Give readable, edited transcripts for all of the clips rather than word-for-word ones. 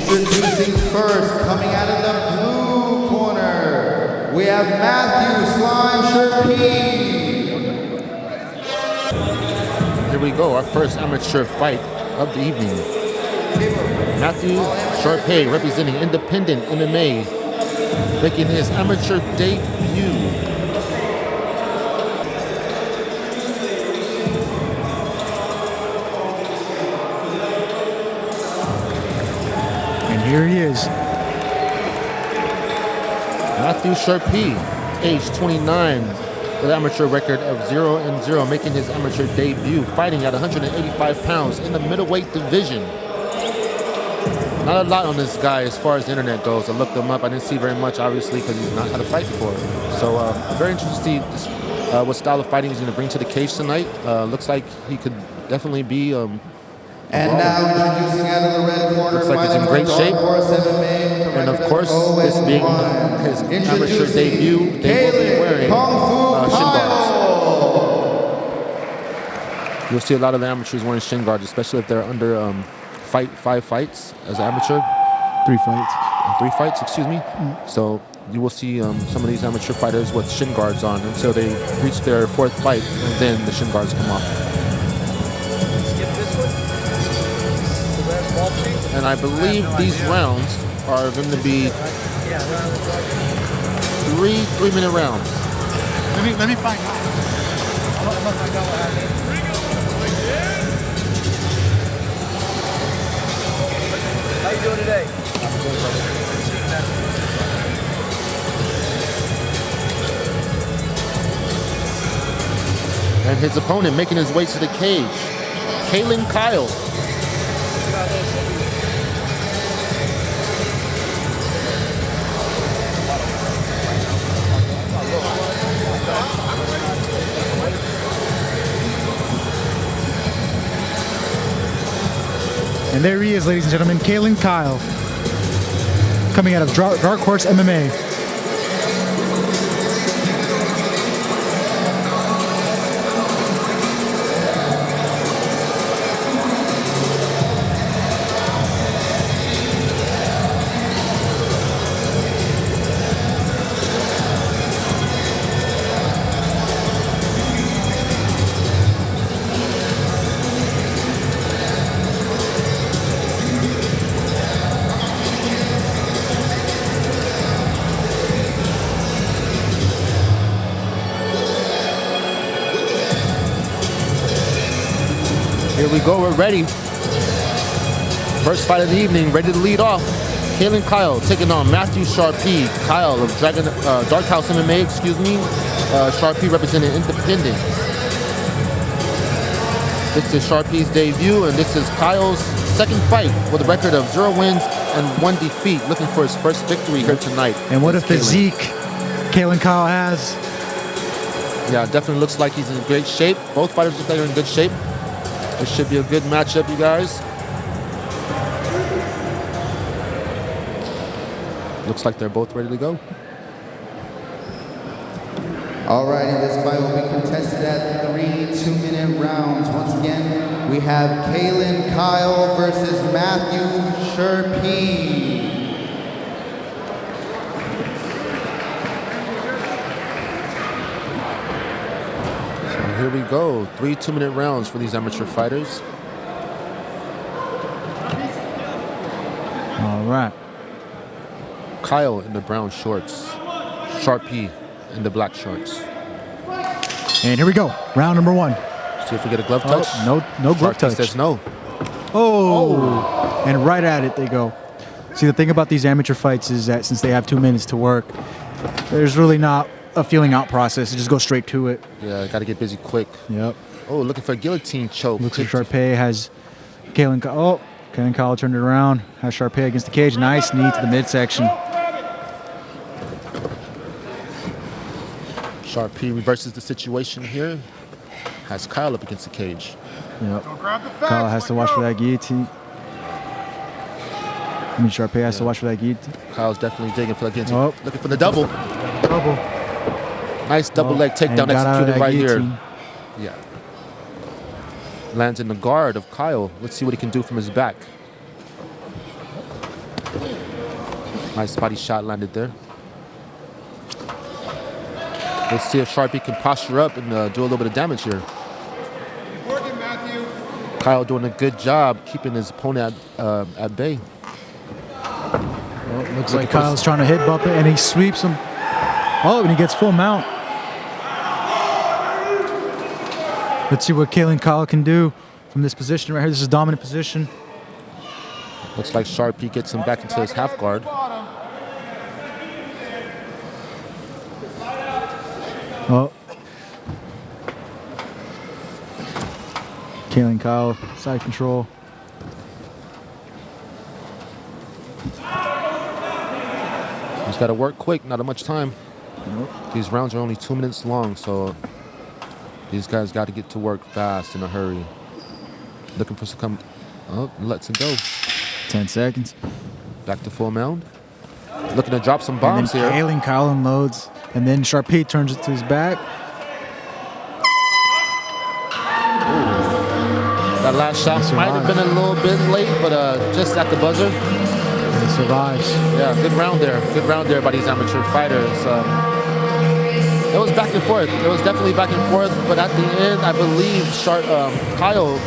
Introducing first, coming out of the blue corner, we have Matthew Slime Sherpee. Here we go, our first amateur fight of the evening. Matthew Sherpee, representing Independent MMA, making his amateur debut. And here he is. Matthew Sherpee, age 29, with an amateur record of 0-0, making his amateur debut, fighting at 185 pounds in the middleweight division. Not a lot on this guy as far as the internet goes. I looked him up. I didn't see very much, obviously, because he's not had a fight before. So very interested to see what style of fighting he's going to bring to the cage tonight. Looks like he could definitely be and now introducing out of the red corner, looks like he's in great shape. And of course, this being his amateur debut, they will be wearing shin guards. You'll see a lot of the amateurs wearing shin guards, especially if they're under 5 fights as an amateur. 3 fights. 3 fights, excuse me. So you will see some of these amateur fighters with shin guards on until they reach their 4th fight, and then the shin guards come off. And I believe these rounds are going to be 3-minute rounds. Let me find out. I'm gonna find out what happened. How you doing today? And his opponent making his way to the cage, Kaelin Kyle. And there he is, ladies and gentlemen, Kaelin Kyle, coming out of Dark Horse MMA. Here we go, we're ready. First fight of the evening, ready to lead off. Kaelin Kyle taking on Matthew Sherpee. Kyle of Dark House MMA, excuse me. Sherpee representing Independent. This is Sherpee's debut, and this is Kyle's 2nd fight with a record of 0 wins and 1 defeat, looking for his first victory here tonight. And what a physique Kaelin Kyle has. Yeah, definitely looks like he's in great shape. Both fighters look like they're in good shape. This should be a good matchup, you guys. Looks like they're both ready to go. Alrighty, this fight will be contested at 3 2-minute rounds. Once again, we have Kaelin Kyle versus Matthew Sherpee. Here we go, 3 2-minute rounds for these amateur fighters. All right. Kyle in the brown shorts, Sherpee in the black shorts. And here we go, round number 1. See if we get a glove touch. No glove Sherpee touch. says no. Oh, and right at it they go. See, the thing about these amateur fights is that since they have 2 minutes to work, there's really not a feeling out process. It just goes straight to it. Yeah, got to get busy quick. Yep. Oh, looking for a guillotine choke. Looks like Sherpee has Kaelin Kyle. Oh, Kaelin Kyle turned it around. Has Sherpee against the cage. Nice knee to the midsection. Sherpee reverses the situation here. Has Kyle up against the cage. Yep. Kyle has to watch for that guillotine. I mean, Sherpee has to watch for that guillotine. Kyle's definitely digging for that guillotine. Oh. Looking for the double. Double. Nice double leg takedown executed right here. Yeah. Lands in the guard of Kyle. Let's see what he can do from his back. Nice body shot landed there. Let's see if Sherpee can posture up and do a little bit of damage here. Working, Matthew. Kyle doing a good job keeping his opponent at bay. Well, looks like Kyle's trying to hit bump it, and he sweeps him. Oh, and he gets full mount. Let's see what Kaelin Kyle can do from this position right here. This is dominant position. Looks like Sherpee gets him back into his half guard. Oh. Kaelin Kyle, side control. He's got to work quick, not much time. Nope. These rounds are only 2 minutes long, so these guys got to get to work fast in a hurry. Looking for some come. Oh, lets it go. 10 seconds. Back to full mount. Looking to drop some bombs and then here. Kaelin Kyle unloads, and then Sherpee turns it to his back. That last shot might have been a little bit late, but just at the buzzer. And he survives. Yeah, good round there. Good round there by these amateur fighters. It was back and forth. It was definitely back and forth, but at the end, I believe Kyle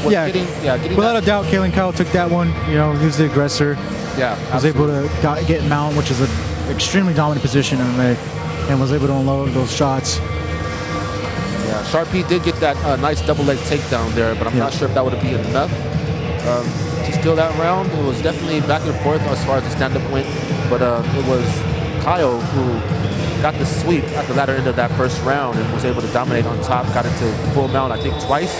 was getting Without a doubt, Kaelin Kyle took that one. You know, he was the aggressor. Yeah, was able to get mount, which is an extremely dominant position in MMA, and was able to unload those shots. Yeah, Sherpee did get that nice double leg takedown there, but I'm not sure if that would have been enough to steal that round. It was definitely back and forth as far as the stand-up went, but it was Kyle who got the sweep at the latter end of that first round and was able to dominate on top, got into full mount, I think twice,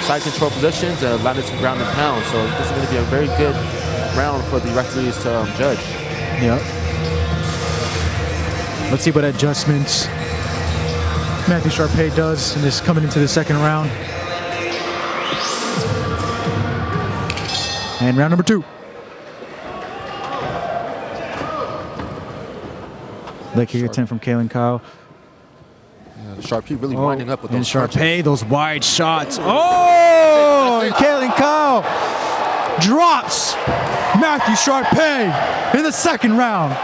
side control positions, and landed some ground and pound. So this is going to be a very good round for the referees to judge. Yep. Let's see what adjustments Matthew Sherpee does in this coming into the second round. And round number 2. Leg kick attempt from Kaelin Kyle. Yeah, Sherpee really winding up with those Sherpee, those wide shots. Oh! And Kaelin Kyle drops Matthew Sherpee in the second round.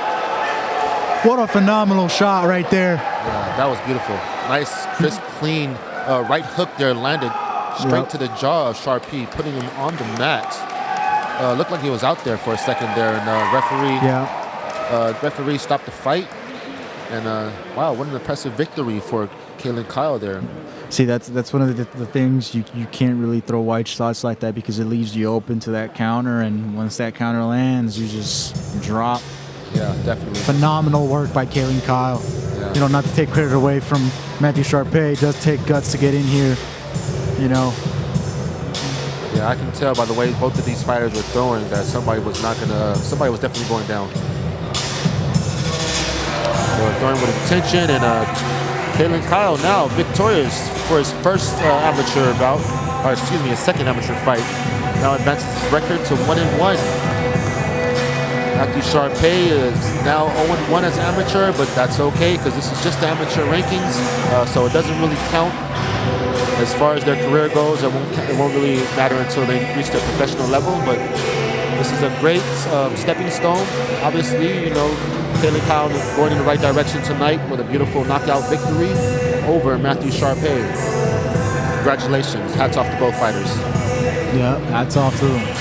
What a phenomenal shot right there. Yeah, that was beautiful. Nice, crisp, clean right hook there landed straight to the jaw of Sherpee, putting him on the mat. Looked like he was out there for a second there, and referee stopped the fight. And wow, what an impressive victory for Kaelin Kyle there. See, that's one of the things you can't really throw wide shots like that because it leaves you open to that counter, and once that counter lands, you just drop. Yeah, definitely. Phenomenal work by Kaelin Kyle. Yeah. You know, not to take credit away from Matthew Sherpee, it does take guts to get in here. You know. Yeah, I can tell by the way both of these fighters were throwing that somebody was definitely going down. They were throwing with intention, and Kaelin Kyle now victorious for his first amateur bout, or excuse me, his second amateur fight. Now advances his record to 1-1. Matthew Sherpee is now 0-1 as an amateur, but that's okay because this is just the amateur rankings, so it doesn't really count. As far as their career goes, it won't really matter until they reach their professional level, but this is a great stepping stone. Obviously, you know, Kaelin Kyle is going in the right direction tonight with a beautiful knockout victory over Matthew Sherpee. Congratulations. Hats off to both fighters. Yeah, hats off to them.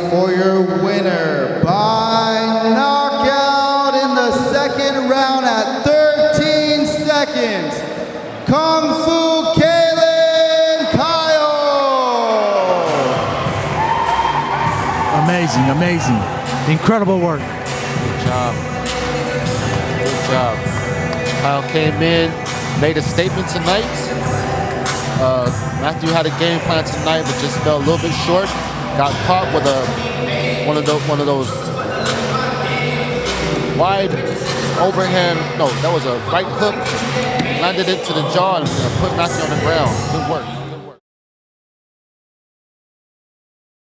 For your winner by knockout in the second round at 13 seconds, Kung Fu Kaelin Kyle. Amazing, amazing. Incredible work. Good job. Good job. Kyle came in, made a statement tonight. Matthew had a game plan tonight, but just fell a little bit short. Got caught with one of those wide overhand. No, that was a right hook. Landed it to the jaw and put Matthew on the ground. Good work.